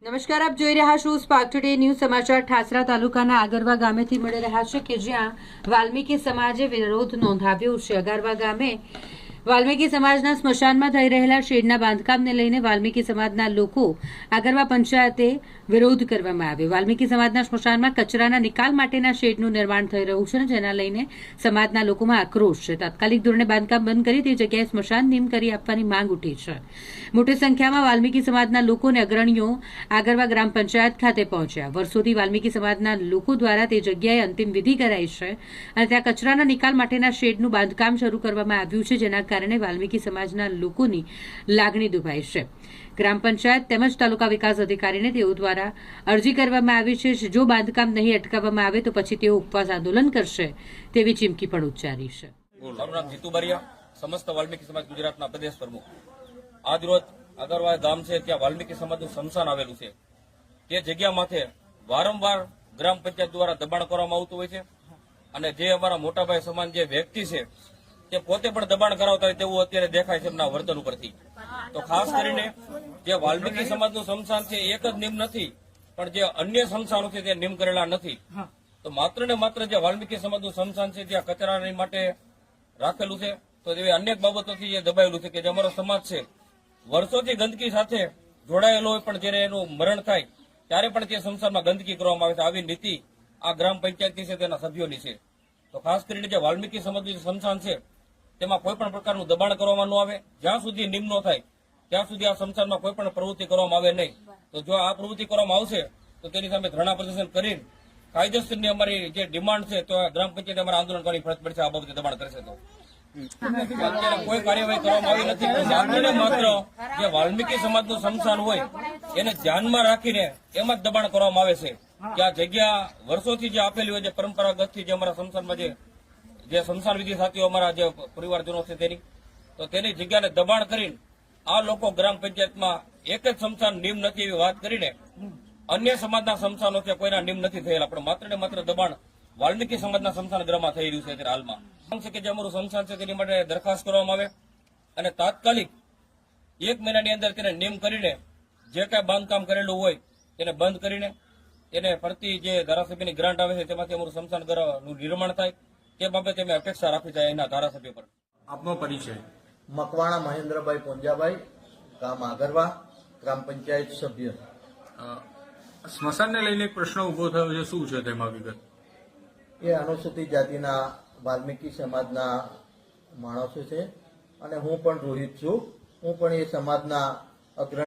નમસ્કાર, આપ જોઈ રહ્યા છો સ્પાર્ક ટુડે ન્યૂઝ સમાચાર. ઠાસરા તાલુકાના આગરવા ગામેથી મળી રહ્યા છે કે જ્યાં વાલ્મીકી સમાજે વિરોધ નોંધાવ્યો છે. આગરવા ગામે વાલ્મીકી સમાજના સ્મશાનમાં થઈ રહેલા શેડના બાંધકામને લઈને વાલ્મીકી સમાજના લોકો આગરવા પંચાયતે વિરોધ કરવામાં આવ્યો. વાલ્મીકી સમાજના સ્મશાનમાં કચરાના નિકાલ માટેના શેડનું નિર્માણ થઈ રહ્યું છે, જેના લઈને સમાજના લોકોમાં આક્રોશ છે. તાત્કાલિક ધોરણે બાંધકામ બંધ કરી તે જગ્યાએ સ્મશાન નિમ કરી આપવાની માંગ ઉઠી છે. મોટી સંખ્યામાં વાલ્મીકી સમાજના લોકો અને અગ્રણીઓ આગરવા ગ્રામ પંચાયત ખાતે પહોંચ્યા. વર્ષોથી વાલ્મીકી સમાજના લોકો દ્વારા તે જગ્યાએ અંતિમ વિધિ કરાઈ છે અને ત્યાં કચરાના નિકાલ માટેના શેડનું બાંધકામ શરૂ કરવામાં આવ્યું છે, જેના કારણે વાલ્મીકી સમાજના લોકોની લાગણી દુભાઈ છે. ગ્રામ પંચાયત તેમજ તાલુકા વિકાસ અધિકારીને તેઓ દ્વારા અરજી કરવામાં આવી છે. જો બાંધકામ નહીં અટકાવવામાં આવે તો પછી તેઓ ઉપવાસ આંદોલન કરશે તેવી ચીમકી પણ ઉચ્ચારી છે. મારું નામ જીતુ બારિયા, સમસ્ત વાલ્મીકી સમાજ ગુજરાતના પ્રદેશ પ્રમુખ. આજ રોજ આગરવા ગામ છે ત્યાં વાલ્મીકી સમાજનું સ્મશાન આવેલું છે. તે જગ્યા માથે વારંવાર ગ્રામ પંચાયત દ્વારા દબાણ કરવામાં આવતું હોય છે અને જે અમારા મોટાભાઈ સમાન જે વ્યક્તિ છે તે પોતે પણ દબાણ કરાવતા હોય તેવું અત્યારે દેખાય છે એમના વર્તન ઉપરથી. તો ખાસ કરીને જે વાલ્મીકી સમાજનું સ્મશાન છે એક જ નિમ નથી, પણ જે અન્ય સ્મશાનો છે તે નિમ કરેલા નથી. તો માત્ર ને માત્ર જે વાલ્મીકી સમાજનું સ્મશાન છે ત્યાં કચરાની માટે રાખેલું છે, તો એવી અનેક બાબતોથી જે દબાયેલું છે કે જે અમારો સમાજ છે વર્ષોથી ગંદકી સાથે જોડાયેલો હોય, પણ જ્યારે એનું મરણ થાય ત્યારે પણ તે સ્મશાનમાં ગંદકી કરવામાં આવે છે. આવી નીતિ આ ગ્રામ પંચાયતની છે, તેના સભ્યોની છે. તો ખાસ કરીને જે વાલ્મીકી સમાજનું સ્મશાન છે તેમાં કોઈ પણ પ્રકારનું દબાણ કરવામાં ન આવે. જ્યાં સુધી નિમ ન થાય ત્યાં સુધી આ સ્મશાનમાં કોઈ પણ પ્રવૃત્તિ કરવામાં આવે નહીં. તો જો આ પ્રવૃત્તિ કરવામાં આવશે તો તેની સામે ધરણા પ્રદર્શન કરીને કાયદેસરની અમારી જે ડિમાન્ડ છે તો ગ્રામ પંચાયતે અમારે આંદોલન કરવાની ફરજ પડશે. આ બાબતે દબાણ કરશે તો અત્યારે કોઈ કાર્યવાહી કરવામાં આવી નથી. માત્ર ને માત્ર જે વાલ્મીકી સમાજનું સ્મશાન હોય એને ધ્યાનમાં રાખીને એમાં જ દબાણ કરવામાં આવે છે. કે આ જગ્યા વર્ષોથી જે આપેલી હોય, જે પરંપરાગતથી જે અમારા સ્મશાનમાં જે સ્મશાન વિધિ સાથીઓ અમારા જે પરિવારજનો છે તેની જગ્યાને દબાણ કરીને આ લોકો ગ્રામ પંચાયતમાં એક જ સ્મશાન નિમ નથી એવી વાત કરીને અન્ય સમાજના સ્મશાનો છે કોઈના નિમ નથી થયેલા, પણ માત્ર ને માત્ર દબાણ વાલ્મીકી સમાજના સ્મશાન ગૃહમાં થઈ રહ્યું છે. અત્યારે હાલમાં કે જે અમારું સ્મશાન છે તેની માટે દરખાસ્ત કરવામાં આવે અને તાત્કાલિક 1 મહિનાની અંદર તેને નિમ કરીને જે કાંઈ બાંધકામ કરેલું હોય તેને બંધ કરીને એને ફરતી જે ધારાસભ્યની ગ્રાન્ટ આવે છે તેમાંથી અમારું સ્મશાન ગૃહનું નિર્માણ થાય તે બાબતે અમે અપેક્ષા રાખવી જાય એના ધારાસભ્ય પર. આપનો પરિચય? મકવાણા મહેન્દ્રભાઈ પોંજાભાઈ, ગામ આગરવા, ગ્રામ પંચાયત સભ્ય. સ્મશાનને લઈને એક પ્રશ્ન ઉભો થયો છે, શું છે તેમાં વિગત? એ અનુસૂચિત જાતિના વાલ્મીકી સમાજના માણસો છે અને હું પણ રોહિત છું. હું પણ એ સમાજના અગ્રણી